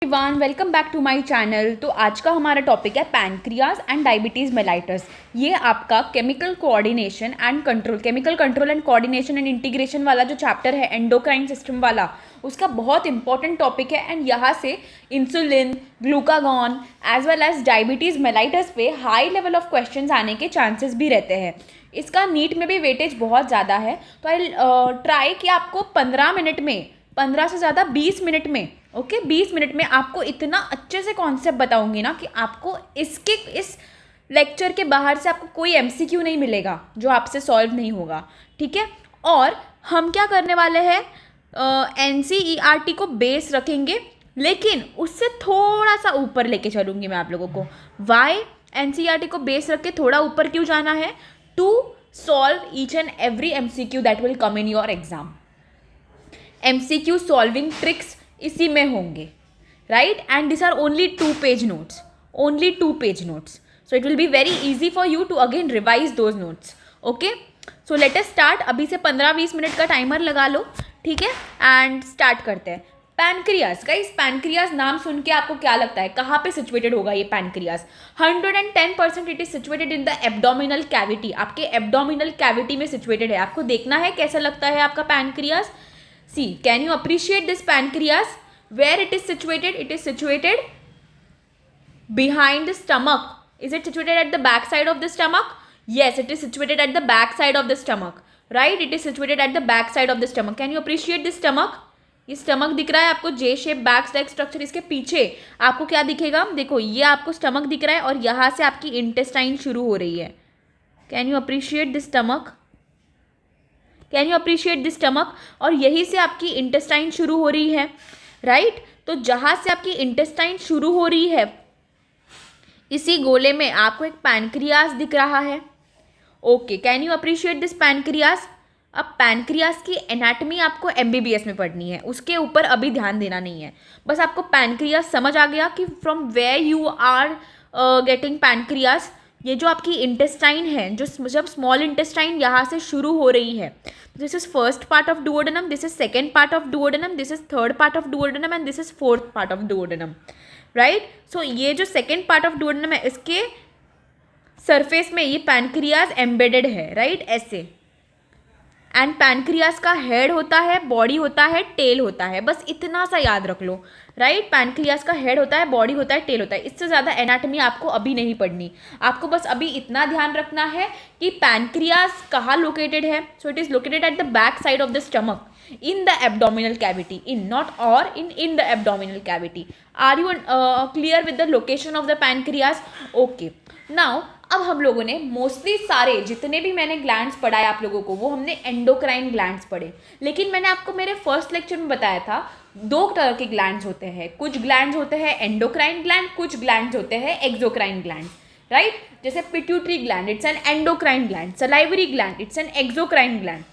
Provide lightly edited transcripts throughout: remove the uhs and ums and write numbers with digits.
Everyone, welcome back to my channel. तो आज का हमारा टॉपिक है पैनक्रियाज एंड डायबिटीज़ मेलाइटस। ये आपका chemical coordination and coordination and integration वाला जो चैप्टर है एंडोक्राइन सिस्टम वाला, उसका बहुत इंपॉर्टेंट टॉपिक है। एंड यहाँ से insulin, glucagon as well as diabetes mellitus पे हाई लेवल ऑफ क्वेश्चंस आने के चांसेस भी रहते हैं। इसका नीट में भी वेटेज बहुत ज़्यादा है। तो आई ट्राई कि आपको 15 मिनट में, 15 से ज़्यादा 20 मिनट में, 20 मिनट में आपको इतना अच्छे से कॉन्सेप्ट बताऊंगी ना कि आपको इस लेक्चर के बाहर से आपको कोई एमसीक्यू नहीं मिलेगा जो आपसे सॉल्व नहीं होगा, ठीक है। और हम क्या करने वाले हैं, एनसीईआरटी को बेस रखेंगे, लेकिन उससे थोड़ा सा ऊपर लेके चलूँगी मैं आप लोगों को। वाई एनसीईआरटी को बेस रख के थोड़ा ऊपर क्यों जाना है? To solve each and every MCQ that will come in your exam. MCQ solving tricks इसी में होंगे, right. And this are only 2 page notes, only 2 page notes, so it will be very easy for you to again revise those notes. Okay, so let us start. अभी से 15-20 minute का timer लगा लो, ठीक है, and start करते हैं। Pancreas, guys pancreas नाम सुन के आपको क्या लगता है, कहाँ पे सिचुएटेड होगा ये pancreas? 110% it is situated in the abdominal cavity. आपके एब्डोमिनल कैविटी में सिचुएटेड है। आपको देखना है कैसा लगता है आपका pancreas. See, can you appreciate this pancreas? Where it is situated? It is situated behind the stomach. Is it situated at the back side of the stomach? Yes, it is situated at the back side of the stomach. Right? It is situated at the back side of the stomach. Can you appreciate this stomach? ये stomach दिख रहा है आपको, जे shape back like structure. इसके पीछे आपको क्या दिखेगा? देखो, ये आपको स्टमक दिख रहा है और यहाँ से आपकी इंटेस्टाइन शुरू हो रही है। Can you appreciate this stomach? Can you appreciate this stomach? और यहीं से आपकी इंटेस्टाइन शुरू हो रही है, राइट। तो जहाँ से आपकी इंटेस्टाइन शुरू हो रही है, इसी गोले में आपको एक पैनक्रियाज दिख रहा है। Okay, can you appreciate this pancreas? अब पैनक्रियाज की एनाटमी आपको एमबीबीएस में पढ़नी है, उसके ऊपर अभी ध्यान देना नहीं है। बस आपको पैनक्रियाज समझ आ गया कि from where you are getting pancreas. ये जो आपकी इंटेस्टाइन है, जो जब स्मॉल इंटेस्टाइन यहाँ से शुरू हो रही है, this is first part of duodenum, this is second part of duodenum, this is third part of duodenum and this is fourth part of duodenum, right. So ये जो सेकेंड पार्ट ऑफ डुओडेनम है, इसके surface में ये pancreas embedded है, right, ऐसे। And pancreas का head होता है, बॉडी होता है, टेल होता है। बस इतना सा याद रख लो, राइट। पैनक्रियाज का हेड होता है, बॉडी होता है, टेल होता है। इससे ज़्यादा एनाटमी आपको अभी नहीं पढ़नी। आपको बस अभी इतना ध्यान रखना है कि पैनक्रियाज कहाँ लोकेटेड है। So it is located at the back side of the stomach, in the abdominal cavity, in the abdominal cavity. Are you clear with the location of the pancreas? Okay, now अब हम लोगों ने mostly सारे जितने भी मैंने glands पढ़ाए आप लोगों को, वो हमने एंडोक्राइन ग्लैंड्स पढ़े। लेकिन मैंने आपको मेरे फर्स्ट लेक्चर में बताया था 2 तरह के ग्लैंड्स होते हैं। कुछ ग्लैंड्स होते हैं एंडोक्राइन ग्लैंड, कुछ ग्लैंड्स होते हैं एक्सोक्राइन ग्लैंड, राइट। जैसे pituitary gland, it's an endocrine gland. Salivary gland, it's an exocrine gland.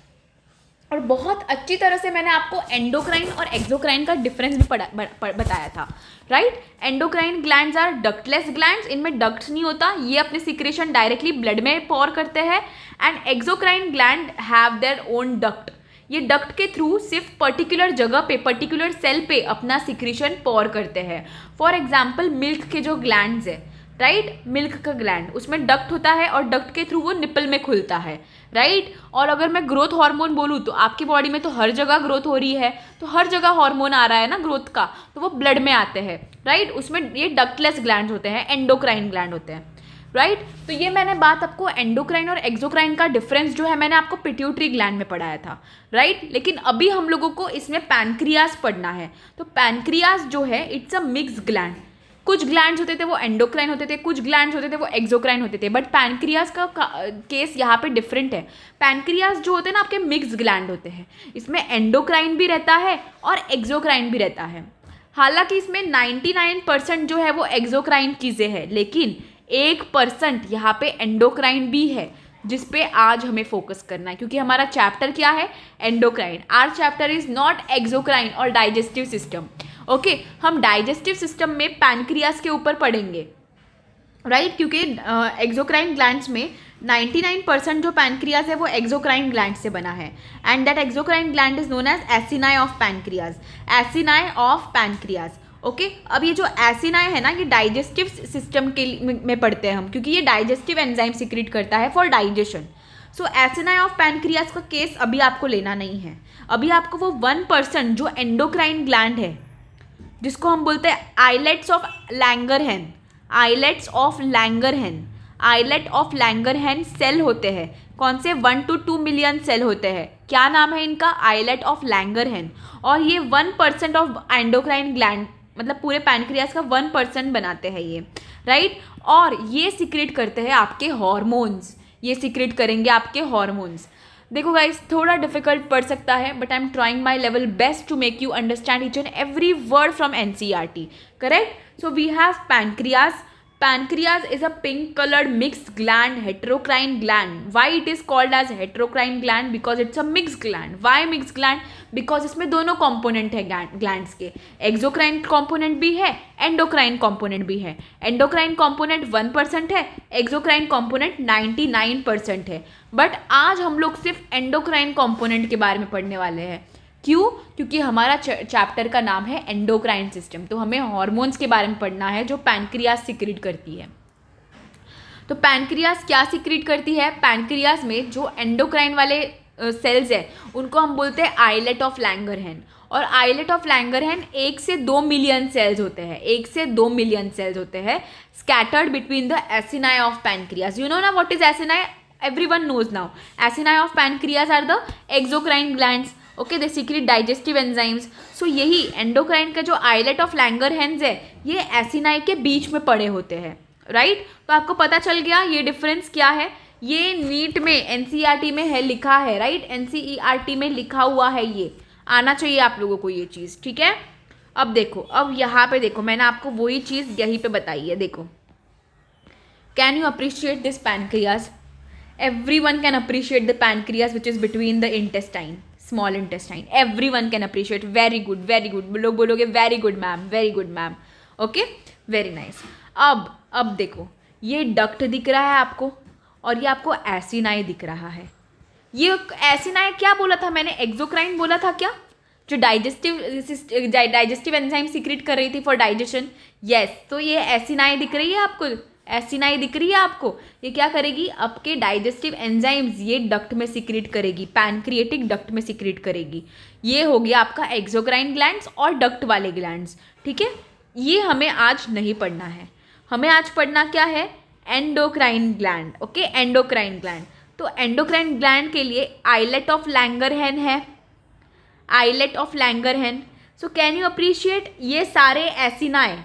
और बहुत अच्छी तरह से मैंने आपको एंडोक्राइन और एक्सोक्राइन का डिफरेंस भी बताया था, right. Endocrine glands are ductless glands, इनमें डक्ट्स नहीं होता, ये अपने सिक्रेशन डायरेक्टली ब्लड में पॉर करते हैं। And exocrine gland have their own duct, ये डक्ट के थ्रू सिर्फ पर्टिकुलर जगह पे, पर्टिकुलर सेल पे अपना सिक्रेशन पॉर करते हैं। फॉर एग्जाम्पल मिल्क के जो ग्लैंड्स है, राइट, मिल्क का ग्लैंड, उसमें डक्ट होता है और डक्ट के थ्रू वो निपल में खुलता है, राइट। और अगर मैं ग्रोथ हार्मोन बोलूँ तो आपकी बॉडी में तो हर जगह ग्रोथ हो रही है, तो हर जगह हार्मोन आ रहा है ना ग्रोथ का, तो वो ब्लड में आते हैं, राइट। उसमें ये डक्टलेस ग्लैंड होते हैं, एंडोक्राइन ग्लैंड होते हैं, राइट। तो ये मैंने बात आपको एंडोक्राइन और एक्सोक्राइन का डिफरेंस जो है मैंने आपको पिट्यूटरी ग्लैंड में पढ़ाया था, राइट। लेकिन अभी हम लोगों को इसमें पैनक्रियाज पढ़ना है। तो पैनक्रियाज जो है इट्स अ मिक्स ग्लैंड। कुछ ग्लैंड्स होते थे वो एंडोक्राइन होते थे, कुछ ग्लैंड्स होते थे वो एक्सोक्राइन होते थे। बट पैनक्रियाज का केस यहाँ पे डिफरेंट है। पैनक्रियाज जो होते हैं ना आपके मिक्स ग्लैंड होते हैं, इसमें एंडोक्राइन भी रहता है और एक्सोक्राइन भी रहता है। हालांकि इसमें 99% जो है वो एक्सोक्राइन चीज़ें हैं, लेकिन 1% यहाँ पे एंडोक्राइन भी है, जिस पे आज हमें फोकस करना है, क्योंकि हमारा चैप्टर क्या है, endocrine. Our chapter is not exocrine और डाइजेस्टिव सिस्टम। ओके, हम डाइजेस्टिव सिस्टम में पैनक्रियाज के ऊपर पढ़ेंगे, राइट, क्योंकि एक्सोक्राइन ग्लैंड्स में 99% जो पैनक्रियाज है वो एक्सोक्राइन ग्लैंड से बना है। And that exocrine gland is known as acini of pancreas, acini of pancreas. Okay अब ये जो एसिनाई है ना, ये डाइजेस्टिव सिस्टम के में पढ़ते हैं हम, क्योंकि ये डाइजेस्टिव एंजाइम सिक्रीट करता है for digestion. So acini of pancreas का केस अभी आपको लेना नहीं है। अभी आपको वो 1% जो एंडोक्राइन ग्लैंड है, जिसको हम बोलते हैं islets of Langerhans, islets of Langerhans, islet of Langerhans cell होते हैं। कौन से? 1 to 2 मिलियन सेल होते हैं। क्या नाम है इनका? Islet of Langerhans. और ये 1% ऑफ एंडोक्राइन ग्लैंड, मतलब पूरे पैनक्रियास का 1% बनाते हैं ये, राइट। और ये सिक्रेट करते हैं आपके हॉर्मोन्स, ये सिक्रेट करेंगे आपके हॉर्मोन्स। देखो गाइस, थोड़ा डिफिकल्ट पड़ सकता है, but I am trying my level best to make you understand each and every word from NCERT, correct. So we have pancreas. Pancreas is a pink colored mixed gland, heterocrine gland. Why it is called as heterocrine gland? Because it's a mixed gland. Why mixed gland? Because इसमें दोनों component है glands के, exocrine component भी है, endocrine component भी है। endocrine component 1% है, exocrine component 99% है। बट आज हम लोग सिर्फ endocrine component के बारे में पढ़ने वाले हैं। क्यों? क्योंकि हमारा चैप्टर का नाम है एंडोक्राइन सिस्टम, तो हमें हॉर्मोन्स के बारे में पढ़ना है जो पैनक्रियास सिक्रीट करती है। तो पैनक्रियास क्या सिक्रीट करती है? पैनक्रियास में जो एंडोक्राइन वाले सेल्स है उनको हम बोलते हैं आइलेट ऑफ लैंगरहैन। और आइलेट ऑफ लैंगरहैन 1 से 2 मिलियन सेल्स होते हैं, 1 से 2 मिलियन सेल्स होते हैं scattered between the acini of pancreas. You know ना what is acini? Everyone knows now. Acini of pancreas are the exocrine glands, okay, they secrete digestive enzymes. So यही endocrine का जो islet of Langerhans है ये acini के बीच में पड़े होते हैं, राइट। तो आपको पता चल गया ये डिफरेंस क्या है। ये नीट में NCERT में है, लिखा है, राइट। NCERT में लिखा हुआ है, ये आना चाहिए आप लोगों को ये चीज़, ठीक है। अब देखो, अब यहाँ पे देखो, मैंने आपको वही चीज़ यहीं पे बताई है। देखो, can you appreciate this pancreas? Everyone can appreciate the pancreas which is between the intestine, small intestine. Everyone can appreciate. Very good, very good. लोग बोलोगे very good ma'am, very good ma'am. Okay, very nice. अब देखो, ये duct दिख रहा है आपको और ये आपको एसिनाई दिख रहा है। ये एसिनाई क्या बोला था मैंने? एक्सोक्राइन बोला था क्या? जो डाइजेस्टिव एंजाइम सीक्रेट कर रही थी फॉर डाइजेशन। यस, तो ये एसिनाई दिख रही है आपको, एसिनाई दिख रही है आपको। ये क्या करेगी? आपके डाइजेस्टिव एंजाइम्स ये डक्ट में सीक्रेट करेगी, पैनक्रिएटिक डक्ट में सीक्रेट करेगी। ये हो गया आपका एक्सोक्राइन ग्लैंड्स और डक्ट वाले ग्लैंड्स, ठीक है। ये हमें आज नहीं पढ़ना है, हमें आज पढ़ना क्या है? Endocrine gland, okay, endocrine gland. तो एंडोक्राइन ग्लैंड के लिए आइलेट ऑफ लैंगरहैन है, islet of Langerhans. So can you appreciate ये सारे एसिनाई,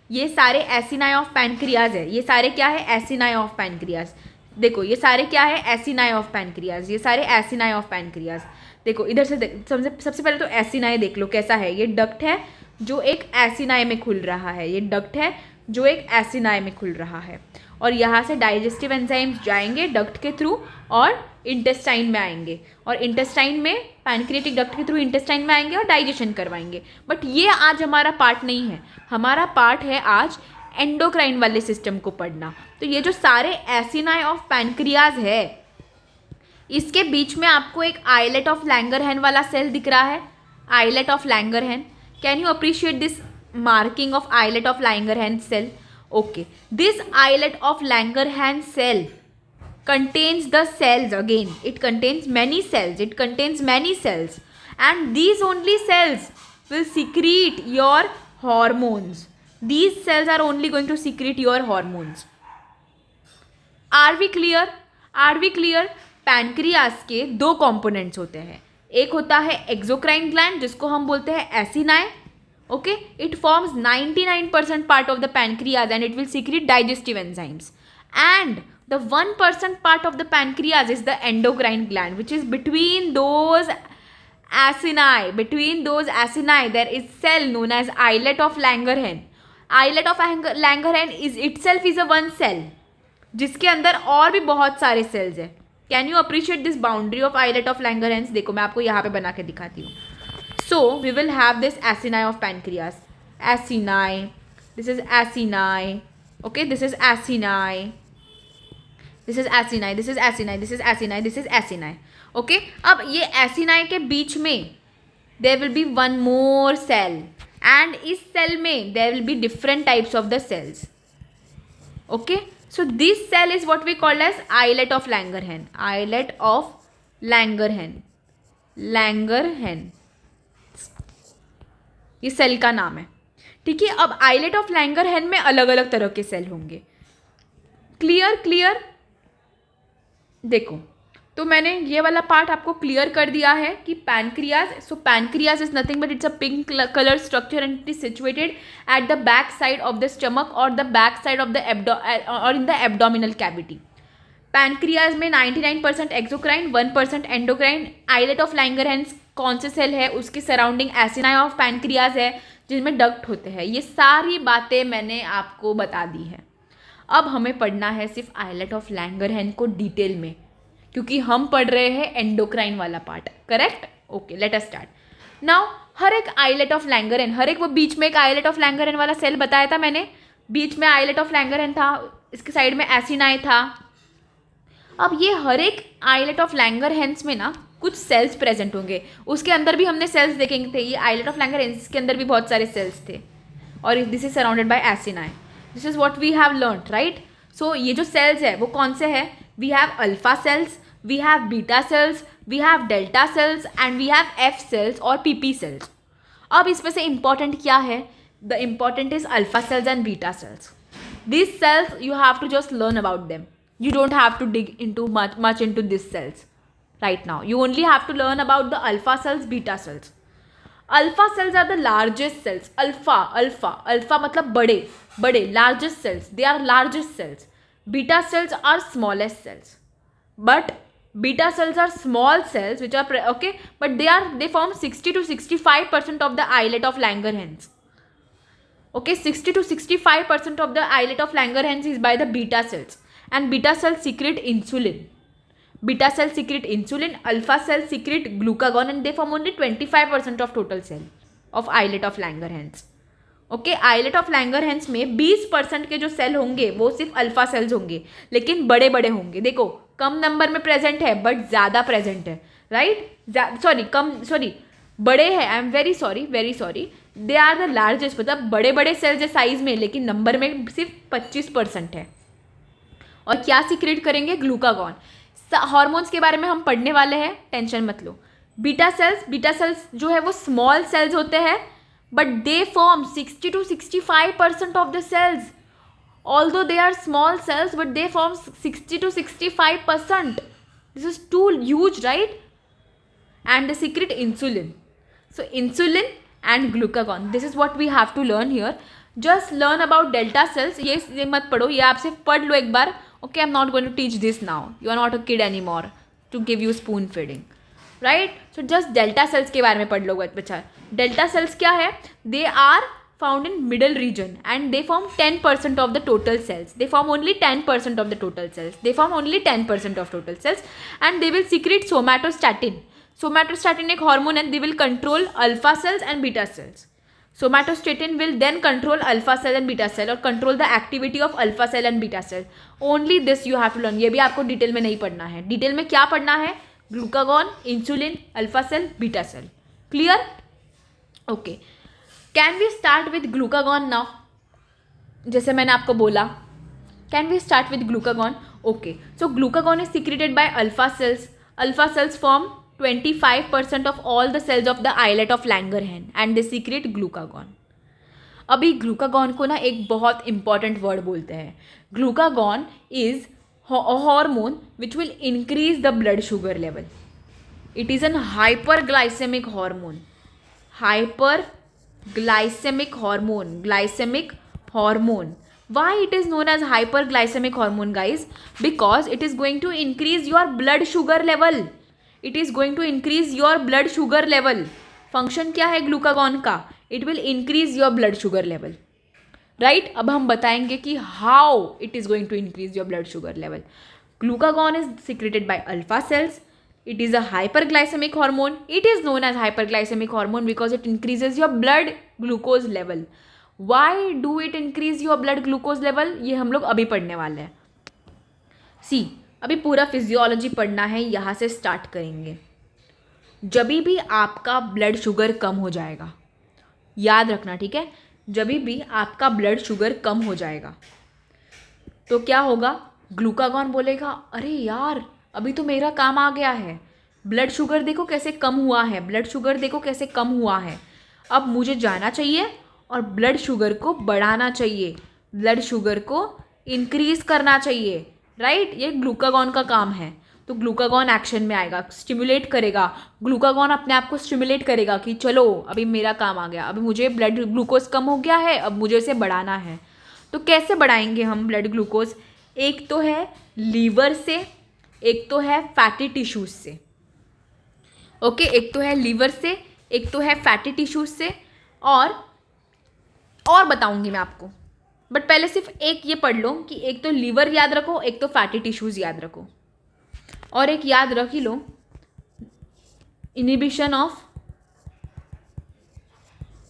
ये सारे एसिनाई ऑफ पैनक्रियाज है। ये सारे क्या है? Acini of pancreas. देखो, ये सारे क्या है? एसिनाई ऑफ पैनक्रियाज, ये सारे एसिनाई ऑफ पैनक्रियाज। देखो इधर से सबसे पहले तो एसिनाई देख लो कैसा है। ये डक्ट है जो एक एसिनाई में खुल रहा है, ये डक्ट है जो एक एसिनाई में खुल रहा है। और यहाँ से डाइजेस्टिव एंजाइम्स जाएंगे डक्ट के थ्रू और इंटेस्टाइन में आएंगे, और इंटेस्टाइन में पैनक्रिएटिक डक्ट के थ्रू इंटेस्टाइन में आएंगे और डाइजेशन करवाएंगे। बट ये आज हमारा पार्ट नहीं है, हमारा पार्ट है आज एंडोक्राइन वाले सिस्टम को पढ़ना। तो ये जो सारे एसिनाई ऑफ पैनक्रियाज है, इसके बीच में आपको एक आइलेट ऑफ लैंगरहैन वाला सेल दिख रहा है, islet of Langerhans. Can you appreciate this marking of islet of Langerhans cell? Okay, this islet of Langerhans cell contains the cells. Again, it contains many cells, it contains many cells, and these only cells will secrete your hormones. These cells are only going to secrete your hormones. Are we clear? Are we clear? Pancreas के 2 components होते हैं, एक होता है exocrine gland जिसको हम बोलते हैं acini. Okay, it forms 99% part of the pancreas and it will secrete digestive enzymes. And the 1% part of the pancreas is the endocrine gland, which is between those acini. Between those acini, there is cell known as islet of Langerhans. Islet of Langerhans is itself is a one cell, जिसके अंदर और भी बहुत सारे cells है। Can you appreciate this boundary of islet of Langerhans? देखो मैं आपको यहाँ पे बना के दिखाती हूँ। So we will have this acini of pancreas. Acini. This is acini. Okay, this is acini. This is acini. This is acini. This is acini. This is acini. Okay. अब ये acini के बीच में there will be one more cell, and इस cell में there will be different types of the cells. Okay, so this cell is what we call as islet of Langerhans. Islet of Langerhans. Langerhans ये cell का नाम है. ठीक है, अब islet of Langerhans में अलग अलग तरह के सेल होंगे. क्लियर. देखो, तो मैंने ये वाला पार्ट आपको क्लियर कर दिया है कि pancreas. So pancreas is nothing but it's a pink colour structure and it is situated at the back side of the stomach और the back side of the और in the abdominal cavity. Pancreas में 99% exocrine, 1% endocrine. Islet of Langerhans कौन से cell है, उसके surrounding acini of pancreas है जिनमें duct होते हैं. ये सारी बातें मैंने आपको बता दी है. अब हमें पढ़ना है सिर्फ आइलेट ऑफ लैंगरहैंस को डिटेल में, क्योंकि हम पढ़ रहे हैं एंडोक्राइन वाला part. Correct? Okay, let us start now. हर एक आइलेट ऑफ लैंगरहैंस, हर एक वो बीच में एक आइलेट ऑफ लैंगरहैंस वाला सेल बताया था मैंने. बीच में आइलेट ऑफ लैंगरहैंस था, इसके साइड में एसिनाई था. अब ये हर एक आइलेट ऑफ लैंगरहैंस में ना कुछ सेल्स प्रेजेंट होंगे. उसके अंदर भी हमने सेल्स देखेंगे थे. ये आइलेट ऑफ लैंगरहैंस के अंदर भी बहुत सारे सेल्स थे और this is surrounded by acini. This is what we have learned, right? So ये जो सेल्स है वो कौन से हैं? We have alpha cells, we have beta cells, we have delta cells and we have F cells और PP cells. अब इसमें से important क्या है? The important is alpha cells and beta cells. These cells you have to just learn about them. You don't have to dig into much into these cells right now. You only have to learn about the alpha cells, beta cells. Alpha cells are the largest cells. Alpha मतलब बड़े largest cells. They are largest cells. Beta cells are smallest cells. But beta cells are small cells which are okay, but they form 60 to 65% of the islet of Langerhans. Okay, 60 to 65% of the islet of Langerhans is by the beta cells, and beta cells secrete insulin. Alpha cells secrete glucagon and they form only 25% of total cell of islet of Langerhans. Okay, islet of Langerhans में 20% के जो cell होंगे वो सिर्फ alpha cells होंगे, लेकिन बड़े बड़े होंगे. देखो, कम नंबर में प्रेजेंट है बट ज़्यादा प्रेजेंट है, राइट? बड़े हैं. I am very sorry. They are the largest, मतलब बड़े बड़े सेल्स है साइज में, लेकिन नंबर में सिर्फ 25% है. और क्या सीक्रेट करेंगे? ग्लूकागॉन. हार्मोन्स के बारे में हम पढ़ने वाले हैं, टेंशन मत लो. बीटा सेल्स जो है वो स्मॉल सेल्स होते हैं, but they form 60 to 65% of the cells. Although they are small cells, but they form 60 to 65%. This is too huge, right? And they secrete insulin. So insulin and glucagon. This is what we have to learn here. Just learn about delta cells. ये मत पढ़ो, ये आप सिर्फ पढ़ लो एक बार. Okay, I'm not going to teach this now. You are not a kid anymore to give you spoon feeding. Right? So just delta sales के बारे में पढ़ लो बच्चा. डेल्टा सेल्स क्या है? They are found in middle region and they form 10% of the total cells. They form only 10% of the total cells and they will secrete somatostatin. Somatostatin एक hormone है. They will control alpha cells and beta cells. Somatostatin will then control alpha cell and beta cell और control the activity of alpha cell and beta cell. Only this you have to learn. ये भी आपको detail में नहीं पढ़ना है. Detail में क्या पढ़ना है? Glucagon, insulin, alpha cell, beta cell. Clear? Okay, can we start with glucagon now? जैसे मैंने आपको बोला, can we start with glucagon? Okay, so glucagon is secreted by alpha cells. Alpha cells form 25% of all the cells of the islet of Langerhans and they secrete glucagon. अभी glucagon को ना एक बहुत important word बोलते हैं. Glucagon is a hormone which will increase the blood sugar level. It is an hyperglycemic hormone. Glycemic hormone. Why it is known as hyperglycemic hormone, guys? Because it is going to increase your blood sugar level. Function क्या है glucagon का? It will increase your blood sugar level. Right? अब हम बताएंगे कि how it is going to increase your blood sugar level. Glucagon is secreted by alpha cells. It is a hyperglycemic hormone. It is known as hyperglycemic hormone because it increases your blood glucose level. Why do it increase your blood glucose level? ये हम लोग अभी पढ़ने वाले हैं. सी, अभी पूरा physiology पढ़ना है, यहाँ से स्टार्ट करेंगे. जब भी आपका ब्लड शुगर कम हो जाएगा याद रखना, ठीक है। जब भी आपका ब्लड शुगर कम हो जाएगा तो क्या होगा, ग्लूकागॉन बोलेगा अरे यार अभी तो मेरा काम आ गया है, ब्लड शुगर देखो कैसे कम हुआ है, ब्लड शुगर देखो कैसे कम हुआ है, अब मुझे जाना चाहिए और ब्लड शुगर को बढ़ाना चाहिए, ब्लड शुगर को इंक्रीज करना चाहिए, राइट। ये ग्लूकागॉन का काम है। तो ग्लूकागॉन एक्शन में आएगा, स्टिमुलेट करेगा, ग्लूकागॉन अपने आप को स्टिमुलेट करेगा कि चलो अभी मेरा काम आ गया, अभी मुझे ब्लड ग्लूकोज कम हो गया है, अब मुझे इसे बढ़ाना है। तो कैसे बढ़ाएंगे हम ब्लड ग्लूकोज, एक तो है लीवर से, एक तो है फैटी टिश्यूज से, ओके, एक तो है लीवर से, एक तो है फैटी टिश्यूज से, और बताऊंगी मैं आपको, बट पहले सिर्फ एक ये पढ़ लो कि एक तो लीवर याद रखो, एक तो फैटी टिश्यूज याद रखो, और एक याद रख ही लो, inhibition of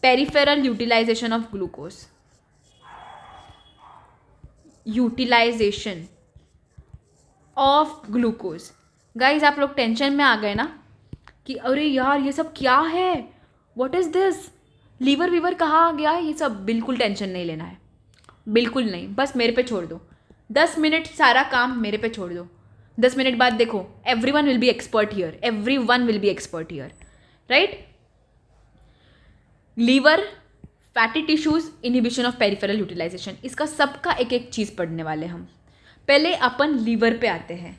peripheral utilization of glucose, utilization of glucose. Guys आप लोग टेंशन में आ गए ना कि अरे यार ये सब क्या है, व्हाट इज दिस, लीवर वीवर कहाँ आ गया, ये सब बिल्कुल टेंशन नहीं लेना है, बिल्कुल नहीं, बस मेरे पे छोड़ दो, 10 मिनट सारा काम मेरे पे छोड़ दो, 10 मिनट बाद देखो everyone will be expert here, everyone will be expert here, right. Liver, fatty tissues, inhibition of peripheral utilization, इसका सबका एक एक चीज़ पढ़ने वाले हम। पहले अपन लीवर पे आते हैं।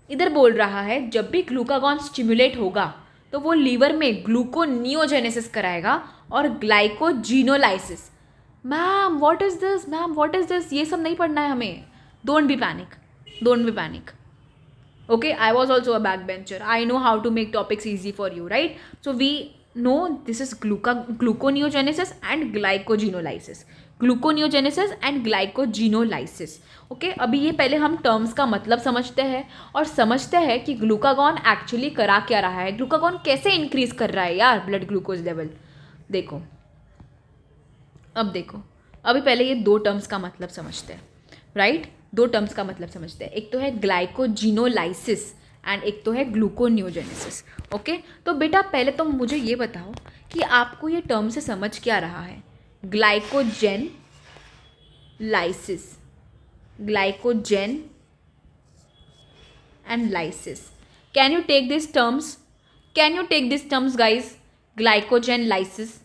इधर बोल रहा है जब भी ग्लूकागॉन स्टिमुलेट होगा तो वो लीवर में ग्लूकोनियोजेनेसिस कराएगा और glycogenolysis. Ma'am what is this, ma'am what is this, ये सब नहीं पढ़ना है हमें, don't be panic, don't be panic, okay, I was also a backbencher, I know how to make topics easy for you, right? So we know this is gluconeogenesis and glycogenolysis, gluconeogenesis and glycogenolysis, okay। अभी ये पहले हम terms का मतलब समझते हैं और समझते हैं कि ग्लूकागॉन एक्चुअली करा क्या रहा है, ग्लूकागॉन कैसे इंक्रीज कर रहा है यार ब्लड ग्लूकोज लेवल। देखो अब देखो, अभी पहले ये दो टर्म्स का मतलब समझते हैं, राइट, दो टर्म्स का मतलब समझते हैं, एक तो है ग्लाइकोजिनोलाइसिस एंड एक तो है ग्लूकोनियोजेनेसिस, ओके। तो बेटा पहले तो मुझे ये बताओ कि आपको ये टर्म से समझ क्या रहा है, glycogen lysis, glycogen and lysis, can you take this terms, can you take this terms guys, glycogen lysis.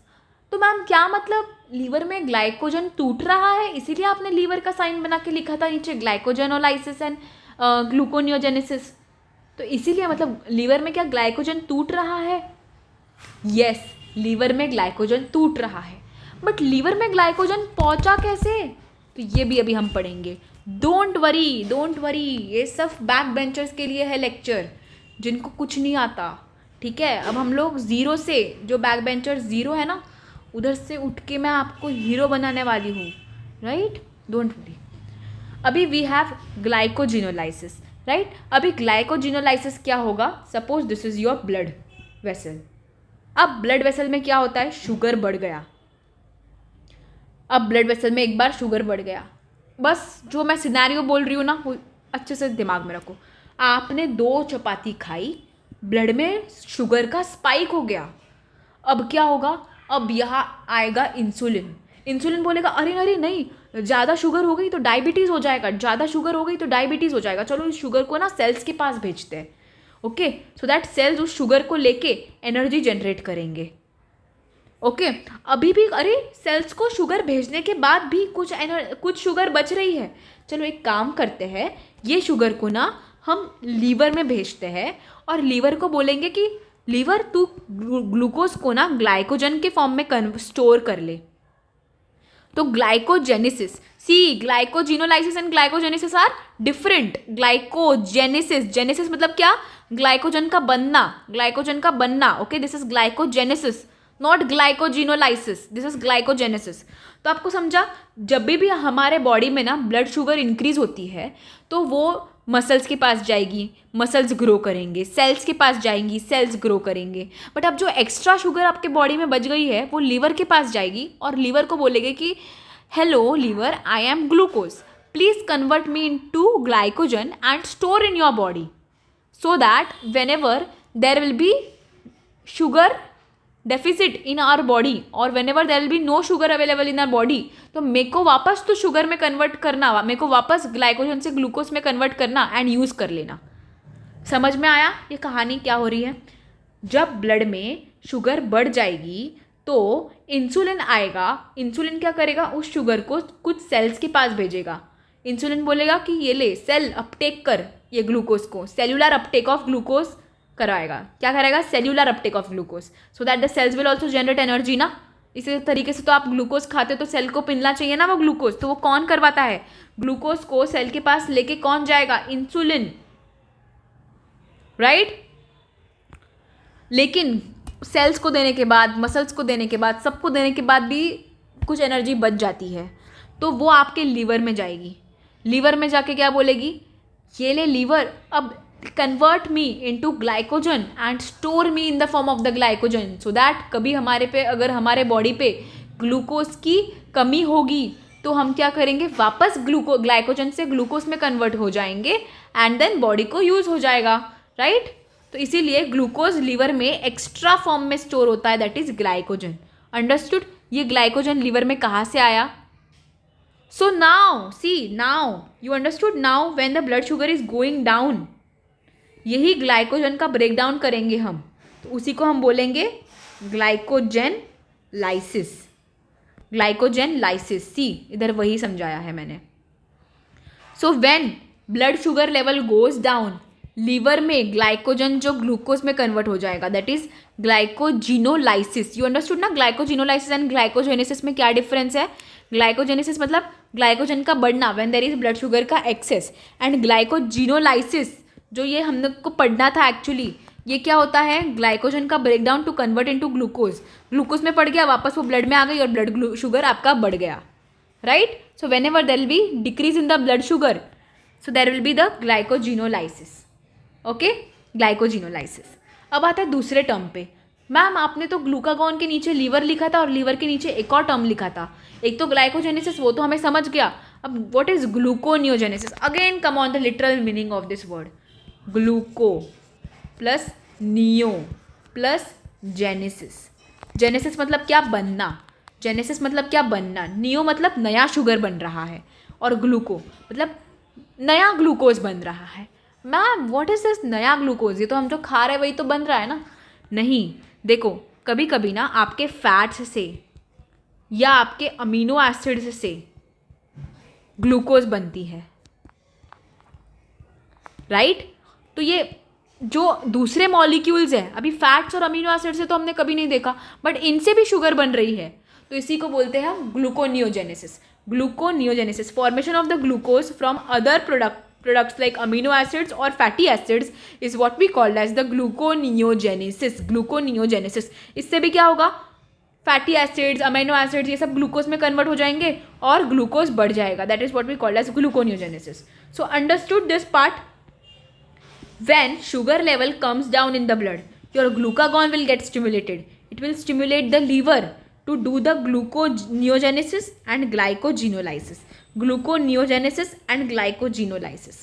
तो मैम क्या मतलब, लीवर में ग्लाइकोजन टूट रहा है इसीलिए आपने लीवर का साइन बना के लिखा था नीचे ग्लाइकोजेनोलाइसिस एंड ग्लूकोनियोजेनेसिस, तो इसीलिए मतलब लीवर में क्या ग्लाइकोजन टूट रहा है, यस लीवर में ग्लाइकोजन टूट रहा है, बट लीवर में ग्लाइकोजन पहुंचा कैसे, तो ये भी अभी हम पढ़ेंगे, डोंट वरी डोंट वरी, ये सब बैक बेंचर्स के लिए है लेक्चर, जिनको कुछ नहीं आता, ठीक है। अब हम लोग ज़ीरो से, जो बैक बेंचर ज़ीरो है ना, उधर से उठ के मैं आपको हीरो बनाने वाली हूँ, राइट, डोंट वरी। अभी वी हैव ग्लाइकोजिनोलाइसिस, राइट। अभी ग्लाइकोजिनोलाइसिस क्या होगा, suppose this is your blood vessel, अब ब्लड वेसल में क्या होता है, शुगर बढ़ गया, अब ब्लड वेसल में एक बार शुगर बढ़ गया, बस जो मैं सिनेरियो बोल रही हूँ ना वो अच्छे से दिमाग में रखो, आपने 2 चपाती खाई, ब्लड में शुगर का स्पाइक हो गया, अब क्या होगा, अब यहाँ आएगा इंसुलिन, इंसुलिन बोलेगा अरे अरे नहीं ज़्यादा शुगर हो गई तो डायबिटीज़ हो जाएगा, ज़्यादा शुगर हो गई तो डायबिटीज़ हो जाएगा, चलो इस शुगर को ना सेल्स के पास भेजते हैं, ओके, सो दैट सेल्स उस शुगर को लेके एनर्जी जनरेट करेंगे, ओके। अभी भी अरे सेल्स को शुगर भेजने के बाद भी कुछ शुगर बच रही है, चलो एक काम करते हैं, ये शुगर को ना हम लीवर में भेजते हैं और लीवर को बोलेंगे कि लीवर तू ग्लूकोज को ना ग्लाइकोजन के फॉर्म में स्टोर कर ले, तो glycogenesis, see glycogenolysis and glycogenesis are different. Glycogenesis, genesis मतलब क्या, ग्लाइकोजन का बनना, ग्लाइकोजन का बनना, okay, this is glycogenesis not glycogenolysis, this is glycogenesis. तो आपको समझा, जब भी हमारे बॉडी में ना ब्लड शुगर इंक्रीज होती है तो वो मसल्स के पास जाएगी, मसल्स ग्रो करेंगे, सेल्स के पास जाएंगी, सेल्स ग्रो करेंगे, बट अब जो एक्स्ट्रा शुगर आपके बॉडी में बच गई है वो लीवर के पास जाएगी और लीवर को बोलेगी कि hello liver, I am glucose, please convert me into glycogen and store in your body, so that whenever there will be sugar deficit in our body और whenever there will be no sugar available in our body, तो मेरे को वापस तो sugar में convert करना, मेरे को वापस ग्लाइकोजन से ग्लूकोज में कन्वर्ट करना एंड यूज़ कर लेना। समझ में आया ये कहानी क्या हो रही है? जब ब्लड में शुगर बढ़ जाएगी तो इंसुलिन आएगा, इंसुलिन क्या करेगा, उस शुगर को कुछ सेल्स के पास भेजेगा। इंसुलिन बोलेगा कि ये ले सेल अपटेक कर ये ग्लूकोज को, सेल्यूलर अपटेक ऑफ ग्लूकोज कराएगा। क्या करेगा? Cellular uptake of glucose, so that the cells will also generate energy ना। इसी तरीके से तो आप ग्लूकोज खाते तो सेल को पिघलना चाहिए ना वो ग्लूकोज, तो वो कौन करवाता है? ग्लूकोज को सेल के पास लेके कौन जाएगा? Insulin, right? लेकिन सेल्स को देने के बाद, मसल्स को देने के बाद, सबको देने के बाद भी कुछ एनर्जी बच जाती है, तो वो आपके लीवर में जाएगी। लीवर में जाके क्या बोलेगी? ये ले लीवर, अब convert me into glycogen and store me in the form of the glycogen, so that कभी हमारे पे, अगर हमारे बॉडी पे ग्लूकोज की कमी होगी तो हम क्या करेंगे? वापस ग्लाइकोजन से ग्लूकोज में कन्वर्ट हो जाएंगे एंड देन बॉडी को यूज हो जाएगा, राइट? तो इसीलिए ग्लूकोज लीवर में एक्स्ट्रा फॉर्म में स्टोर होता है, दैट इज ग्लाइकोजन। अंडरस्टूड? ये ग्लाइकोजन लीवर में कहाँ से आया? So now see, now you understood, now when the blood sugar is going down, यही ग्लाइकोजन का ब्रेक डाउन करेंगे हम, तो उसी को हम बोलेंगे ग्लाइकोजन लाइसिस। ग्लाइकोजन लाइसिस, सी इधर वही समझाया है मैंने। सो when blood sugar level goes down, liver में ग्लाइकोजन जो ग्लूकोज में कन्वर्ट हो जाएगा, that is glycogenolysis. You understood ना? ग्लाइकोजिनोलाइसिस एंड ग्लाइकोजेनेसिस में क्या डिफरेंस है? ग्लाइकोजेनेसिस मतलब ग्लाइकोजन का बढ़ना when there is blood sugar का एक्सेस, एंड ग्लाइकोजिनोलाइसिस जो ये हम लोग को पढ़ना था एक्चुअली, ये क्या होता है? ग्लाइकोजन का break down to convert into glucose. Glucose में पड़ गया, वापस वो ब्लड में आ गई और ब्लड शुगर आपका बढ़ गया, right? So whenever there will be decrease in the blood sugar, so there will be the glycogenolysis. Okay, glycogenolysis. अब आता है दूसरे टर्म पे। मैम आपने तो ग्लूकागॉन के नीचे लीवर लिखा था और लीवर के नीचे एक और टर्म लिखा था, एक तो ग्लाइकोजेनेसिस, वो तो हमें समझ गया। अब what is gluconeogenesis? Again come on the literal meaning of this word. ग्लूको plus neo plus genesis. Genesis मतलब क्या? बनना। जेनेसिस मतलब क्या? बनना। नियो मतलब नया शुगर बन रहा है, और ग्लूको मतलब नया ग्लूकोज बन रहा है। मैम व्हाट इज दिस नया ग्लूकोज? ये तो हम जो खा रहे हैं वही तो बन रहा है ना। नहीं, देखो कभी कभी ना आपके फैट्स से या आपके अमीनो एसिड्स से ग्लूकोज बनती है, राइट? तो ये जो दूसरे मॉलिक्यूल्स हैं, अभी फैट्स और अमीनो एसिड से तो हमने कभी नहीं देखा, बट इनसे भी शुगर बन रही है, तो इसी को बोलते हैं हम gluconeogenesis. Gluconeogenesis, formation of the glucose from other products like amino acids or fatty acids is what we call as the gluconeogenesis. Gluconeogenesis, इससे भी क्या होगा? फैटी एसिड्स, अमीनो एसिड्स, ये सब ग्लूकोज में कन्वर्ट हो जाएंगे और ग्लूकोज बढ़ जाएगा, that is what we called as gluconeogenesis. So understood this part? When sugar level comes down in the blood, your glucagon will get stimulated. It will stimulate the liver to do the gluconeogenesis and glycogenolysis. Gluconeogenesis and glycogenolysis.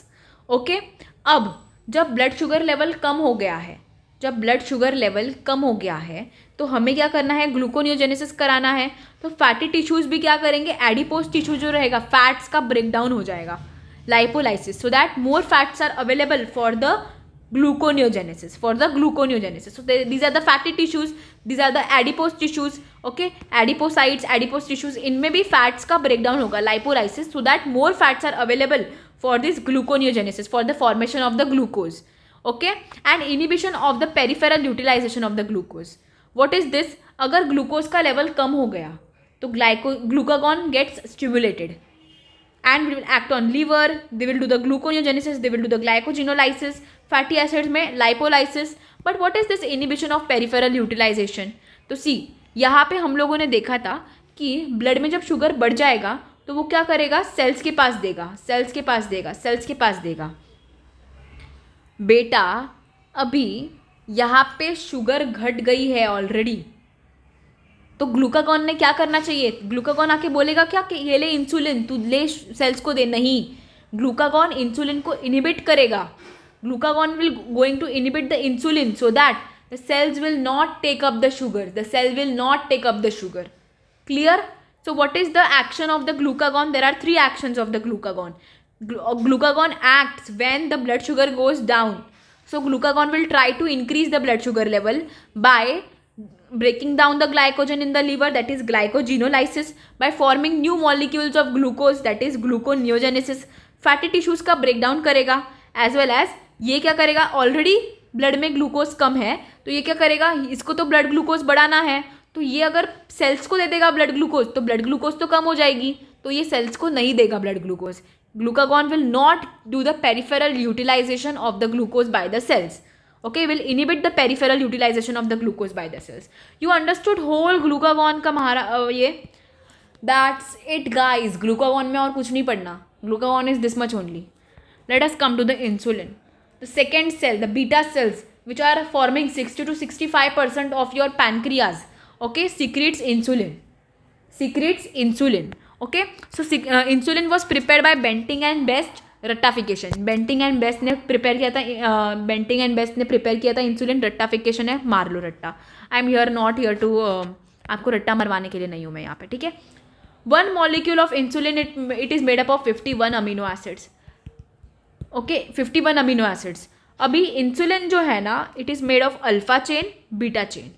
Okay, अब जब blood sugar level कम हो गया है, जब blood sugar level कम हो गया है तो हमें क्या करना है? ग्लूकोनियोजेनेसिस कराना है। तो फैटी टिश्यूज भी क्या करेंगे? एडिपोज टिश्यू जो रहेगा, फैट्स का ब्रेक डाउन हो जाएगा, lipolysis, so that more fats are available for the gluconeogenesis, so these are the fatty tissues, these are the adipose tissues, okay, adipocytes, adipose tissues, इनमें भी fats का breakdown होगा, lipolysis, so that more fats are available for this gluconeogenesis, for the formation of the glucose, okay, and inhibition of the peripheral utilization of the glucose. What is this? अगर glucose का level कम हो गया तो glucagon gets stimulated and will act on liver, they will do the gluconeogenesis, they will do the glycogenolysis, fatty acids में lipolysis. But what is this inhibition of peripheral utilization? तो सी, यहाँ पे हम लोगों ने देखा था कि ब्लड में जब शुगर बढ़ जाएगा तो वो क्या करेगा? सेल्स के पास देगा, सेल्स के पास देगा, सेल्स के पास देगा। बेटा अभी यहाँ पे शुगर घट गई है ऑलरेडी, तो ग्लूकागॉन ने क्या करना चाहिए? ग्लूकागॉन आके बोलेगा क्या कि ये ले इंसुलिन, तू ले सेल्स को दे। नहीं, ग्लूकागॉन इंसुलिन को इनहिबिट करेगा। Glucagon will going to inhibit the insulin so that The cells will not take up the sugar. The cell will not take up the sugar. Clear? So what is the action of the glucagon? There are three actions of the glucagon. Glucagon acts when the blood sugar goes down. So glucagon will try to increase the blood sugar level by breaking down the glycogen in the liver, that is glycogenolysis, by forming new molecules of glucose, that is gluconeogenesis. Fatty tissues का breakdown करेगा, as well as ये क्या करेगा, already blood में glucose कम है तो ये क्या करेगा, इसको तो ब्लड ग्लूकोज बढ़ाना है, तो ये अगर सेल्स को दे देगा ब्लड ग्लूकोज तो ब्लड ग्लूकोज तो कम हो जाएगी, तो ये सेल्स को नहीं देगा blood glucose. Glucagon will not do the peripheral utilization of the glucose by the cells. Okay, will inhibit the peripheral utilization of the glucose by the cells. You understood whole glucagon का ये. That's it guys. Glucagon में और कुछ नहीं पढ़ना. Glucagon is this much only. Let us come to the insulin. The second cell, the beta cells, which are forming 60 to 65% of your pancreas, okay, secretes insulin. Okay, so insulin was prepared by Banting and Best. रट्टाफिकेशन, Banting and Best ने prepare किया था insulin. रट्टाफिकेशन है, मार लो रट्टा. I am here not here to आपको रट्टा मरवाने के लिए नहीं हूँ मैं यहाँ पे, ठीक है. One molecule of insulin it is made up of 51 amino acids. Okay, 51 amino acids. अभी इंसुलिन जो है ना, it is made of alpha chain, beta chain.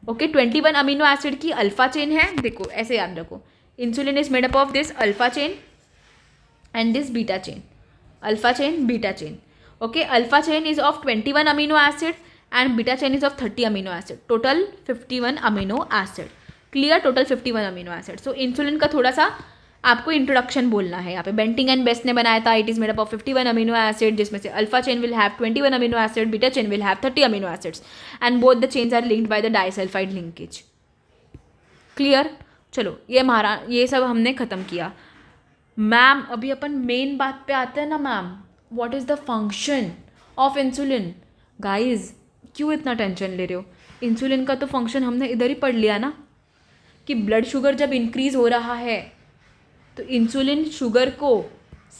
Okay, 21 amino acid की अल्फा चेन है. देखो ऐसे याद रखो, insulin is made up of this alpha chain and this beta chain, alpha chain, beta chain. Okay, alpha chain is of 21 amino acid and beta chain is of 30 amino acid. Total 51 amino acid. Clear? Total 51 amino acid. So insulin का थोड़ा सा आपको introduction बोलना है यहाँ पे. Bentinck and Best ने बनाया था. It is made up of 51 amino acid, जिसमें से alpha chain will have 21 amino acid, beta chain will have 30 amino acids and both the chains are linked by the disulfide linkage. Clear? चलो ये सब हमने ख़त्म किया. मैम अभी अपन main बात पे आते हैं ना ma'am. What is the function of insulin? Guys क्यों इतना टेंशन ले रहे हो? इंसुलिन का तो फंक्शन हमने इधर ही पढ़ लिया ना, कि ब्लड शुगर जब इंक्रीज हो रहा है तो इंसुलिन शुगर को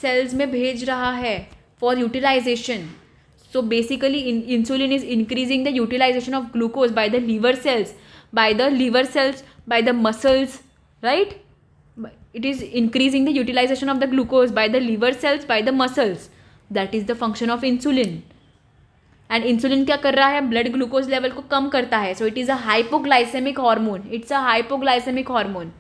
सेल्स में भेज रहा है for utilization. So basically insulin is increasing the utilization of glucose by the liver cells, by the muscles, right? It is increasing the utilization of the glucose by the liver cells, by the muscles. That is the function of insulin. And insulin क्या कर रहा है? Blood glucose level को कम करता है. So it is a hypoglycemic hormone. It's a hypoglycemic hormone.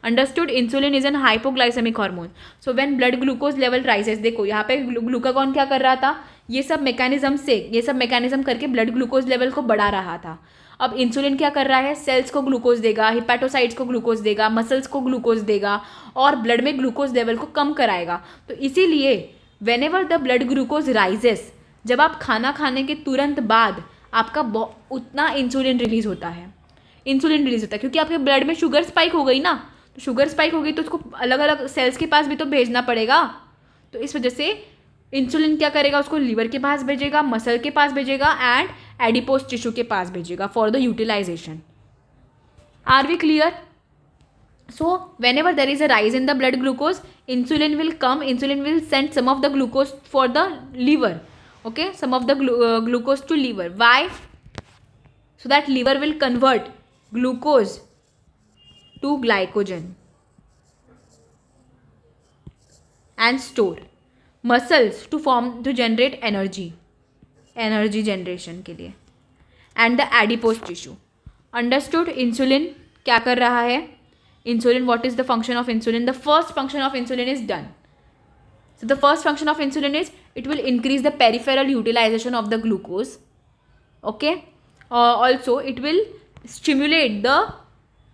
Understood? Insulin is an hypoglycemic hormone. So when blood glucose level rises, देखो यहाँ पे ग्लूकागॉन क्या कर रहा था? ये सब मैकेनिज्म करके ब्लड ग्लूकोज लेवल को बढ़ा रहा था. अब इंसुलिन क्या कर रहा है? सेल्स को ग्लूकोज देगा, हिपैटोसाइट्स को ग्लूकोज देगा, मसल्स को ग्लूकोज देगा और ब्लड में ग्लूकोज लेवल को कम कराएगा. तो इसीलिए when ever the blood glucose rises, जब आप खाना खाने के तुरंत बाद आपका उतना इंसुलिन रिलीज होता है, क्योंकि आपके ब्लड में शुगर स्पाइक हो गई ना. तो शुगर स्पाइक हो गई तो उसको अलग अलग सेल्स के पास भी तो भेजना पड़ेगा. तो इस वजह से इंसुलिन क्या करेगा? उसको लीवर के पास भेजेगा, मसल के पास भेजेगा एंड एडिपोज टिश्यू के पास भेजेगा for the utilization. Are we clear? So whenever there is a rise in the blood glucose, insulin will send some of the glucose for the liver. Okay, some of the glucose to liver. Why? So that liver will convert glucose to glycogen and store. Muscles to generate energy generation के लिए, and the adipose tissue. Understood? Insulin क्या कर रहा है? Insulin, what is the function of insulin? The first function of insulin is done. So the first function of insulin is it will increase the peripheral utilization of the glucose. Okay. Also it will stimulate the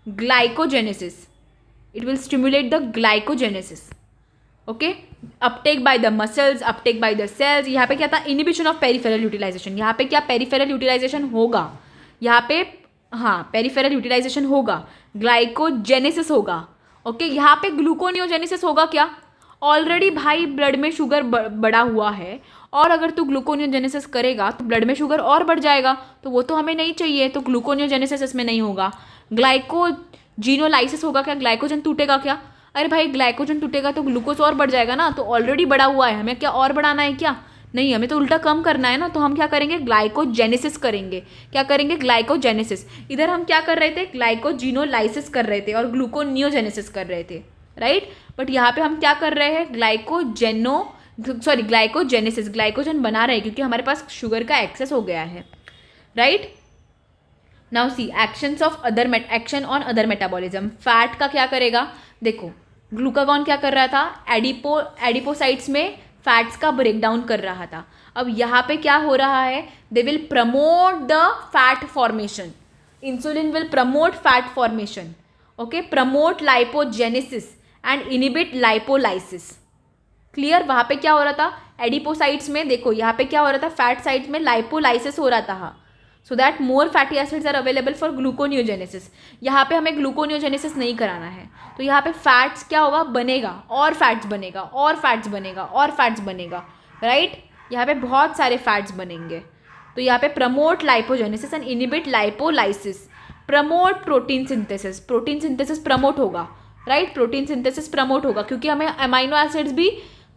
glycogenesis. Okay, uptake by the muscles, uptake by the cells. यहाँ पे क्या था? Inhibition of peripheral utilization. यहाँ पे क्या peripheral utilization होगा? यहाँ पे हाँ पेरिफेरल यूटिलाइजेशन होगा, ग्लाइकोजेनेसिस होगा. ओके, यहाँ पे ग्लूकोनियोजेनेसिस होगा. क्या? ऑलरेडी भाई ब्लड में शुगर बढ़ा हुआ है और अगर तू ग्लूकोनियोजेनेसिस करेगा तो ब्लड में शुगर और बढ़ जाएगा, तो वो तो हमें नहीं चाहिए. तो ग्लूकोनियोजेनेसिस इसमें नहीं होगा, ग्लाइकोजिनोलाइसिस होगा. क्या? ग्लाइकोजन टूटेगा. क्या? अरे भाई ग्लाइकोजन टूटेगा तो ग्लूकोज और बढ़ जाएगा ना. तो ऑलरेडी बढ़ा हुआ है, हमें क्या और बढ़ाना है? क्या? नहीं, हमें तो उल्टा कम करना है ना, तो हम क्या करेंगे, ग्लाइकोजेनेसिस करेंगे। क्या करेंगे, ग्लाइकोजेनेसिस। इधर हम क्या कर रहे थे, ग्लाइकोजिनोलाइसिस कर रहे थे और ग्लूकोनियोजेनेसिस कर रहे थे, राइट। बट यहाँ पे हम क्या कर रहे हैं, ग्लाइकोजेनेसिस, ग्लाइकोजन बना रहे हैं क्योंकि हमारे पास शुगर का एक्सेस हो गया है, right. Now see actions of action on other metabolism. Fat का क्या करेगा, देखो ग्लूकागॉन क्या कर रहा था, एडिपोसाइट्स में फैट्स का ब्रेकडाउन कर रहा था। अब यहाँ पे क्या हो रहा है, they will promote the fat formation, insulin will promote fat formation, okay, promote lipogenesis and inhibit lipolysis. Clear. वहाँ पे क्या हो रहा था, एडिपोसाइट्स में, देखो यहाँ पे क्या हो रहा था, फैट साइट्स में लाइपोलाइसिस हो रहा था, so that more fatty acids are available for gluconeogenesis. यहाँ पे हमें ग्लूकोनियोजेनेसिस नहीं कराना है, तो यहाँ पे फैट्स क्या होगा, बनेगा और फैट्स बनेगा और फैट्स बनेगा और फैट्स बनेगा, राइट। यहाँ पे बहुत सारे फैट्स बनेंगे, तो यहाँ पे promote lipogenesis and inhibit lipolysis, promote protein synthesis, protein synthesis promote होगा, राइट, प्रोटीन सिंथेसिस प्रमोट होगा क्योंकि हमें अमाइनो एसिड्स भी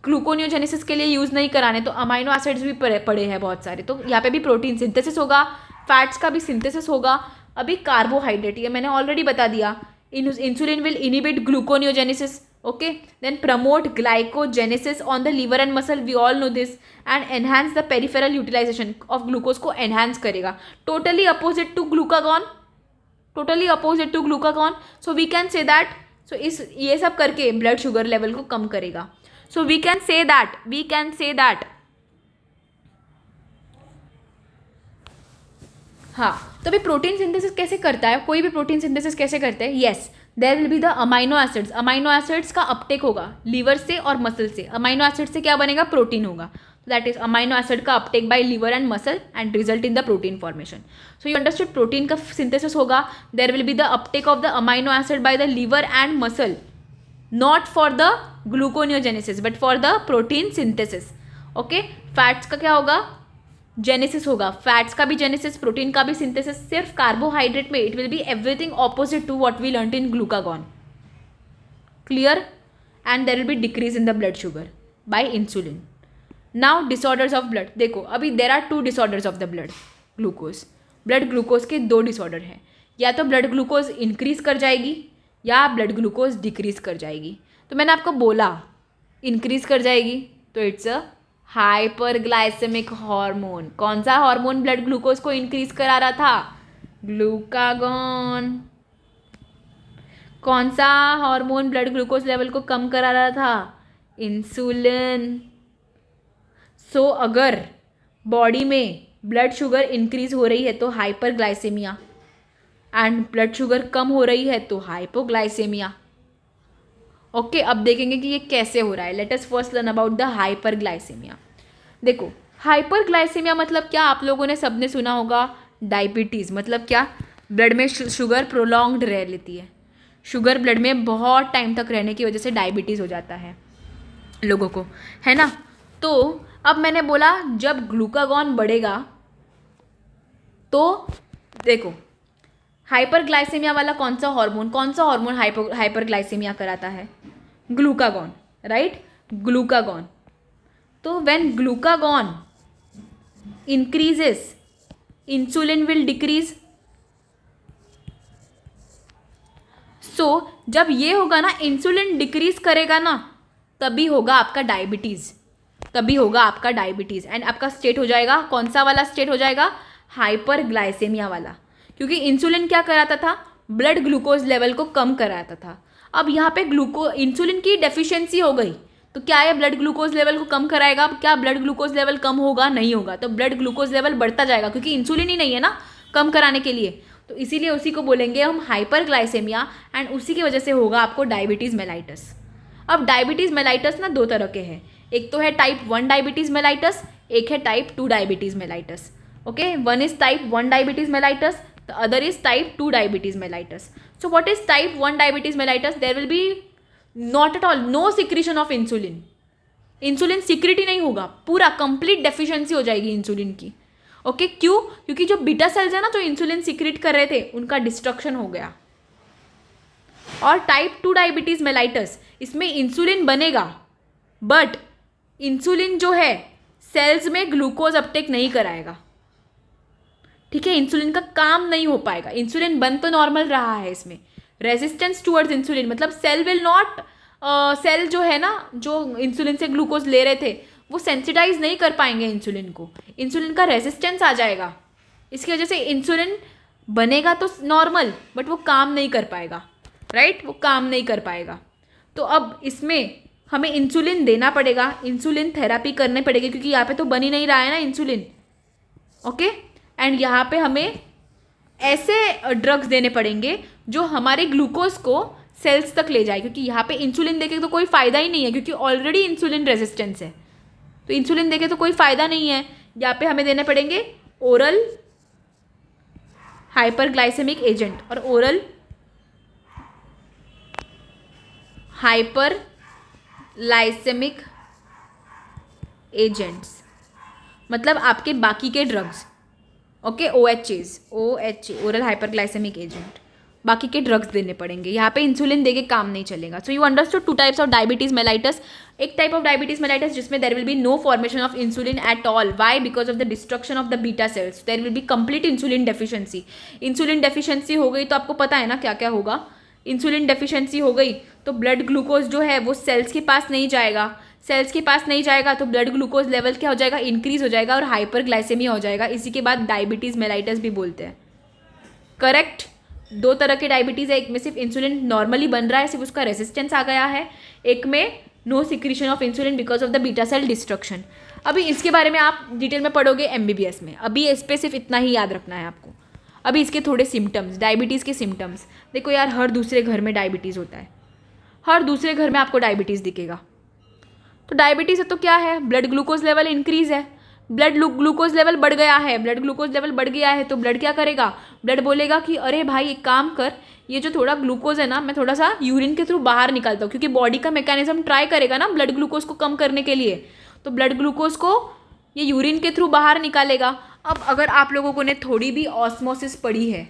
ग्लूकोनियोजेनेसिस के लिए यूज़ नहीं कराने, तो अमाइनो एसिड्स भी पड़े हैं बहुत सारे, तो यहाँ पे भी प्रोटीन सिंथेसिस होगा, फैट्स का भी सिंथेसिस होगा। अभी कार्बोहाइड्रेट, ये मैंने ऑलरेडी बता दिया, insulin will inhibit gluconeogenesis, okay, then promote glycogenesis on the liver and muscle, we all know this, and enhance the peripheral utilization of glucose को एनहांस करेगा, totally opposite to glucagon, totally opposite to glucagon. So we can say that, so इस ये सब करके blood sugar level को कम करेगा। So we can say that हाँ, तो अभी प्रोटीन सिंथेसिस कैसे करता है, कोई भी प्रोटीन सिंथेसिस कैसे करते हैं, yes, there will be the amino acids, amino acids का अपटेक होगा लीवर से और मसल से, अमाइनो एसिड से क्या बनेगा, प्रोटीन होगा, दैट इज अमाइनो एसिड का uptake by liver and muscle and result in the protein formation. So you understood, protein का सिंथेसिस होगा, there will be the uptake of the amino acid by the liver and muscle, not for the gluconeogenesis but for the protein synthesis, okay. Fats का क्या होगा, genesis होगा, fats का भी genesis, protein का भी सिंथेसिस। सिर्फ कार्बोहाइड्रेट में it will be everything opposite to what we learn in glucagon, clear, and there will be decrease in the blood sugar by insulin. Now disorders of blood, देखो अभी there are 2 disorders of the blood glucose के 2 disorder हैं, या तो blood glucose increase कर जाएगी या blood glucose decrease कर जाएगी। तो मैंने आपको बोला इंक्रीज कर जाएगी, तो इट्स अ हाइपरग्लाइसेमिक हार्मोन। कौन सा हार्मोन ब्लड ग्लूकोज को इंक्रीज करा रहा था, ग्लूकागॉन। कौन सा हार्मोन ब्लड ग्लूकोज लेवल को कम करा रहा था, इंसुलिन। सो अगर बॉडी में ब्लड शुगर इंक्रीज हो रही है तो हाइपरग्लाइसेमिया, एंड ब्लड शुगर कम हो रही है तो हाइपोग्लाइसेमिया, ओके। अब देखेंगे कि ये कैसे हो रहा है। Let us first learn about the hyperglycaemia. देखो हाइपरग्लाइसेमिया मतलब क्या, आप लोगों ने सबने सुना होगा, डायबिटीज़ मतलब क्या, ब्लड में शुगर प्रोलॉन्ग्ड रह लेती है, शुगर ब्लड में बहुत टाइम तक रहने की वजह से डायबिटीज़ हो जाता है लोगों को, है ना। तो अब मैंने बोला जब ग्लूकागॉन बढ़ेगा तो देखो हाइपरग्लाइसेमिया वाला कौन सा हार्मोन हाइपरग्लाइसेमिया कराता है, ग्लूकागॉन, राइट, ग्लूकागॉन। तो when glucagon increases insulin will decrease. So जब ये होगा ना, इंसुलिन डिक्रीज करेगा ना, तभी होगा आपका डायबिटीज़, एंड आपका स्टेट हो जाएगा, कौन सा वाला स्टेट हो जाएगा, हाइपरग्लाइसेमिया वाला, क्योंकि इंसुलिन क्या कराता था, ब्लड ग्लूकोज लेवल को कम कराता था। अब यहाँ पे इंसुलिन की डेफिशिएंसी हो गई, तो क्या ये ब्लड ग्लूकोज लेवल को कम कराएगा, अब क्या ब्लड ग्लूकोज लेवल कम होगा, नहीं होगा, तो ब्लड ग्लूकोज लेवल बढ़ता जाएगा क्योंकि इंसुलिन ही नहीं है ना कम कराने के लिए, तो इसीलिए उसी को बोलेंगे हम हाइपरग्लाइसेमिया, एंड उसी की वजह से होगा आपको डायबिटीज़ मेलाइटस। अब डायबिटीज़ मेलाइटस ना 2 तरह के हैं, एक तो है टाइप 1 डायबिटीज़ मेलाइटस, एक है type 2 diabetes mellitus, okay. One is type 1 diabetes mellitus, the other is type 2 diabetes mellitus. So what is type 1 diabetes mellitus? There will be not at all no secretion of insulin. Insulin secrete ही नहीं होगा, पूरा complete deficiency हो जाएगी insulin की, okay. क्यों, क्योंकि जो बीटा सेल्स है ना जो इंसुलिन सिक्रेट कर रहे थे उनका डिस्ट्रक्शन हो गया। और टाइप 2 डायबिटीज मेलाइटस, इसमें इंसुलिन बनेगा बट इंसुलिन जो है सेल्स में ग्लूकोज अपटेक नहीं कराएगा, ठीक है। इंसुलिन का काम नहीं हो पाएगा, इंसुलिन बन तो नॉर्मल रहा है, इसमें रेजिस्टेंस टूवर्ड्स इंसुलिन, मतलब सेल विल नॉट, सेल जो है ना, जो इंसुलिन से ग्लूकोज ले रहे थे वो सेंसिटाइज नहीं कर पाएंगे इंसुलिन को, इंसुलिन का रेजिस्टेंस आ जाएगा, इसकी वजह से इंसुलिन बनेगा तो नॉर्मल, बट वो काम नहीं कर पाएगा, राइट, वो काम नहीं कर पाएगा। तो अब इसमें हमें इंसुलिन देना पड़ेगा, इंसुलिन थेरापी करनी पड़ेगी, क्योंकि यहाँ पे तो बन ही नहीं रहा है ना इंसुलिन, ओके। एंड यहाँ पे हमें ऐसे ड्रग्स देने पड़ेंगे जो हमारे ग्लूकोज को सेल्स तक ले जाए, क्योंकि यहाँ पे इंसुलिन देके तो कोई फ़ायदा ही नहीं है, क्योंकि ऑलरेडी इंसुलिन रेजिस्टेंस है, तो इंसुलिन देके तो कोई फ़ायदा नहीं है। यहाँ पे हमें देने पड़ेंगे ओरल हाइपरग्लाइसेमिक एजेंट और ओरल हाइपरग्लाइसेमिक एजेंट्स, मतलब आपके बाकी के drugs, okay, OHAs, oral hyperglycaemic agent, बाकी के ड्रग्स देने पड़ेंगे, यहाँ पे इंसुलिन देके काम नहीं चलेगा। So you understood 2 types of diabetes mellitus. एक टाइप ऑफ डायबिटीज मेलाइटस जिसमें there will be no formation of insulin at all, why, because of the destruction of the beta cells, there will be complete insulin deficiency. Insulin deficiency हो गई तो आपको पता है ना क्या क्या होगा, इंसुलिन डेफिशिएंसी हो गई तो ब्लड ग्लूकोज जो है वो सेल्स के पास नहीं जाएगा, सेल्स के पास नहीं जाएगा तो ब्लड ग्लूकोज लेवल क्या हो जाएगा, इंक्रीज हो जाएगा और हाइपरग्लाइसेमिया हो जाएगा, इसी के बाद डायबिटीज़ मेलाइटस भी बोलते हैं, करेक्ट। 2 तरह के डायबिटीज़ है, एक में सिर्फ इंसुलिन नॉर्मली बन रहा है, सिर्फ उसका रेजिस्टेंस आ गया है, एक में no secretion of insulin because of the beta cell destruction. अभी इसके बारे में आप डिटेल में पढ़ोगे MBBS में, अभी इस पे सिर्फ इतना ही याद रखना है आपको। अभी इसके थोड़े सिम्टम्स, डायबिटीज़ के सिम्टम्स देखो यार, हर दूसरे घर में डायबिटीज़ होता है, हर दूसरे घर में आपको डायबिटीज़ दिखेगा। तो डायबिटीज़ है तो क्या है, ब्लड ग्लूकोज लेवल इंक्रीज है, ब्लड ग्लूकोज लेवल बढ़ गया है, ब्लड ग्लूकोज लेवल बढ़ गया है तो ब्लड क्या करेगा, ब्लड बोलेगा कि अरे भाई एक काम कर, ये जो थोड़ा ग्लूकोज है ना मैं थोड़ा सा यूरिन के थ्रू बाहर निकालता हूँ, क्योंकि बॉडी का मैकेनिज्म ट्राई करेगा ना ब्लड ग्लूकोज को कम करने के लिए, तो ब्लड ग्लूकोज को ये यूरिन के थ्रू बाहर निकालेगा। अब अगर आप लोगों ने थोड़ी भी ऑस्मोसिस पढ़ी है,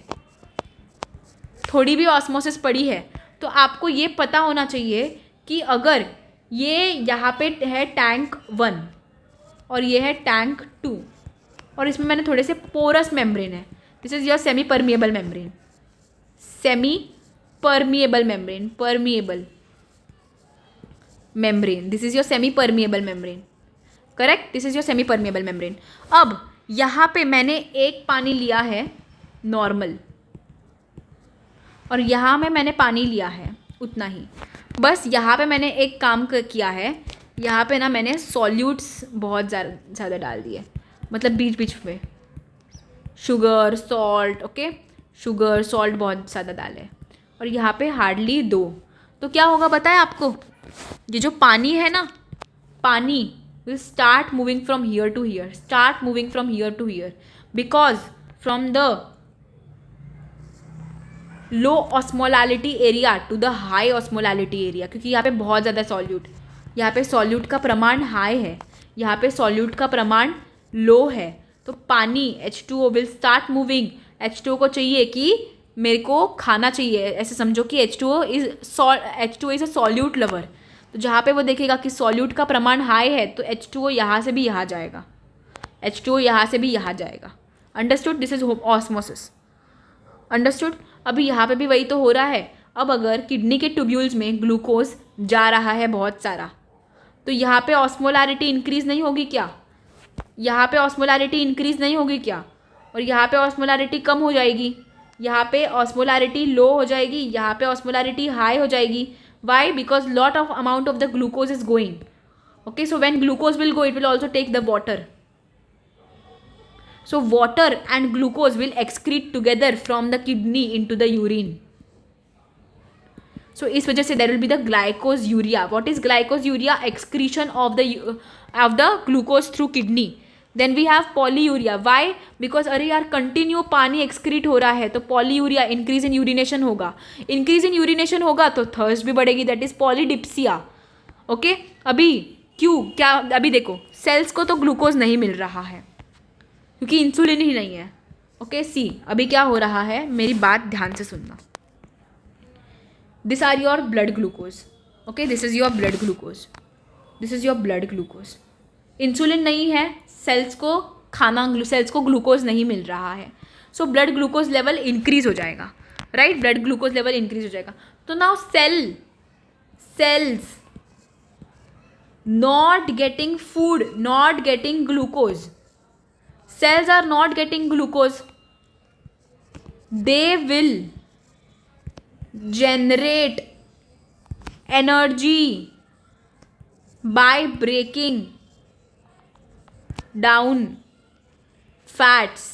थोड़ी भी ऑस्मोसिस पढ़ी है, तो आपको ये पता होना चाहिए कि अगर ये यहाँ पे है टैंक 1 और ये है टैंक 2 और इसमें मैंने थोड़े से पोरस मेम्ब्रेन है, this is your semi permeable membrane, semi permeable membrane, permeable membrane, this is your semi permeable membrane, correct, this is your semi permeable membrane. अब यहाँ पे मैंने एक पानी लिया है नॉर्मल और यहाँ में मैंने पानी लिया है उतना ही, बस यहाँ पे मैंने एक काम किया है, यहाँ पे ना मैंने सॉल्यूट्स बहुत ज़्यादा डाल दिए, मतलब बीच बीच में sugar salt, okay, sugar salt बहुत ज़्यादा डाले और यहाँ पे हार्डली 2, तो क्या होगा बताया आपको, ये जो पानी है ना, पानी will start moving from here to here, start moving from here to here, because from the low osmolality area to the high osmolality area, क्योंकि यहाँ पे बहुत ज़्यादा सॉल्यूट, यहाँ पे सॉल्यूट का प्रमाण हाई है, यहाँ पे सॉल्यूट का प्रमाण लो है, तो पानी H2O will start moving, H2O को चाहिए कि मेरे को खाना चाहिए, ऐसे समझो कि H2O is a solute lover, तो जहाँ पे वो देखेगा कि सॉल्यूट का प्रमाण हाई है तो H2O यहाँ से भी यहाँ जाएगा, H2O यहाँ से भी यहाँ जाएगा, understood, this is osmosis, understood. अभी यहाँ पे भी वही तो हो रहा है। अब अगर किडनी के ट्यूब्यूल्स में ग्लूकोज जा रहा है बहुत सारा, तो यहाँ पे ऑस्मोलैरिटी इंक्रीज़ नहीं होगी क्या, यहाँ पे ऑस्मोलैरिटी इंक्रीज़ नहीं होगी क्या, और यहाँ पे ऑस्मोलैरिटी कम हो जाएगी, यहाँ पे ऑस्मोलैरिटी लो हो जाएगी, यहाँ पे ऑस्मोलैरिटी हाई हो जाएगी, why, because lot of amount of the glucose is going, okay, so when glucose will go it will also take the water, so water and glucose will excrete together from the kidney into the urine, so इस वजह से there will be the glycosuria. What is glycosuria? Excretion of the glucose through kidney. Then we have polyuria. Why? Because अरे यार continue पानी excrete हो रहा है तो polyuria, इंक्रीज इन यूरिनेशन होगा, इंक्रीज इन यूरिनेशन होगा तो थर्स्ट भी बढ़ेगी, दैट इज पॉलीडिप्सिया, ओके। अभी क्यों, क्या, अभी देखो सेल्स को तो ग्लूकोज नहीं मिल रहा है क्योंकि इंसुलिन ही नहीं है, ओके। सी अभी क्या हो रहा है, मेरी बात ध्यान से सुनना, this are your blood glucose, okay, this is your blood glucose, this is your blood glucose, insulin नहीं है, सेल्स को सेल्स को ग्लूकोज नहीं मिल रहा है, so blood glucose level increase हो जाएगा, right, blood glucose level increase हो जाएगा. तो now cells not getting food, not getting glucose, cells are not getting glucose, they will generate energy by breaking down fats.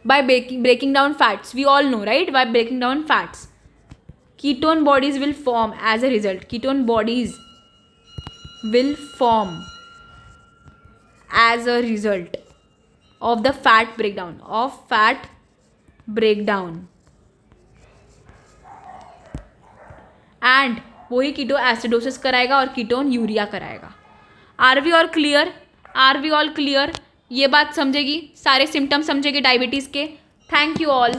Breaking down fats, we all know, right? By breaking down fats, ketone bodies will form as a result. Ketone bodies will form as a result of the fat breakdown. And वही कीटो acidosis कराएगा और ketonuria कराएगा. Are we all clear? ये बात समझेगी, सारे symptoms समझेगी diabetes के. Thank you all.